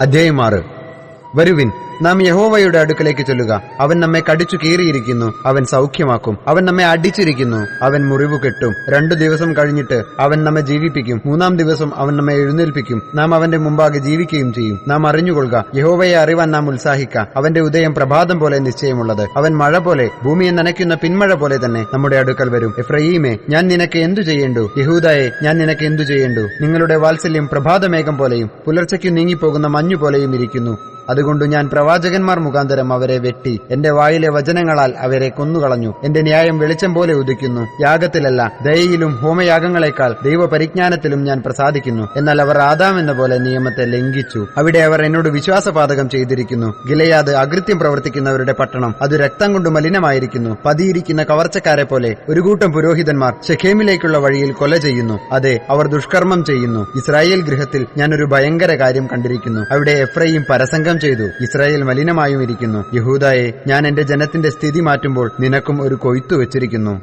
അധ്യായം 6. വരുവിൻ, നാം യഹോവയുടെ അടുക്കലേക്ക് ചൊല്ലുക. അവൻ നമ്മെ കടിച്ചു കീറിയിരിക്കുന്നു, അവൻ സൗഖ്യമാക്കും. അവൻ നമ്മെ അടിച്ചിരിക്കുന്നു, അവൻ മുറിവ് കെട്ടും. 2 ദിവസം കഴിഞ്ഞിട്ട് അവൻ നമ്മെ ജീവിപ്പിക്കും. 3-ാം ദിവസം അവൻ നമ്മെ എഴുന്നേൽപ്പിക്കും. നാം അവന്റെ മുമ്പാകെ ജീവിക്കുകയും ചെയ്യും. നാം അറിഞ്ഞുകൊള്ളുക, യഹോവയെ അറിവാൻ നാം ഉത്സാഹിക്ക. അവന്റെ ഉദയം പ്രഭാതം പോലെ നിശ്ചയമുള്ളത്. അവൻ മഴ പോലെ, ഭൂമിയെ നനയ്ക്കുന്ന പിന്മഴ പോലെ തന്നെ നമ്മുടെ അടുക്കൽ വരും. എഫ്രയീമേ, ഞാൻ നിനക്ക് എന്തു ചെയ്യേണ്ടു? യഹൂദായെ, ഞാൻ നിനക്ക് എന്തു ചെയ്യേണ്ടു? നിങ്ങളുടെ വാത്സല്യം പ്രഭാതമേഘം പോലെയും പുലർച്ചയ്ക്കു നീങ്ങിപ്പോകുന്ന മഞ്ഞു പോലെയും ഇരിക്കുന്നു. അതുകൊണ്ട് ഞാൻ പ്രവാചകന്മാർ മുഖാന്തരം അവരെ വെട്ടി, എന്റെ വായിലെ വചനങ്ങളാൽ അവരെ കൊന്നുകളഞ്ഞു. എന്റെ ന്യായം വെളിച്ചം പോലെ ഉദിക്കുന്നു. യാഗത്തിലല്ല, ദയയിലും ഹോമയാഗങ്ങളെക്കാൾ ദൈവപരിജ്ഞാനത്തിലും ഞാൻ പ്രസാദിക്കുന്നു. എന്നാൽ അവർ ആദാം എന്ന പോലെ നിയമത്തെ ലംഘിച്ചു. അവിടെ അവർ എന്നോട് വിശ്വാസപാതകം ചെയ്തിരിക്കുന്നു. ഗിലെയാദ് അകൃത്യം പ്രവർത്തിക്കുന്നവരുടെ പട്ടണം, അത് രക്തം കൊണ്ട് മലിനമായിരിക്കുന്നു. പതിയിരിക്കുന്ന കവർച്ചക്കാരെ പോലെ ഒരു കൂട്ടം പുരോഹിതന്മാർ ശെഖേമിലേക്കുള്ള വഴിയിൽ കൊല ചെയ്യുന്നു. അതെ, അവർ ദുഷ്കർമ്മം ചെയ്യുന്നു. ഇസ്രായേൽ ഗൃഹത്തിൽ ഞാൻ ഒരു ഭയങ്കര കാര്യം കണ്ടിരിക്കുന്നു. അവിടെ എഫ്രയീം പരസംഗം ചെയ്തു, ഇസ്രായേൽ മലിനമായും ഇരിക്കുന്നു. യഹൂദായെ, ഞാൻ എന്റെ ജനത്തിന്റെ സ്ഥിതി മാറ്റുമ്പോൾ നിനക്കും ഒരു കൊയ്ത്തു വെച്ചിരിക്കുന്നു.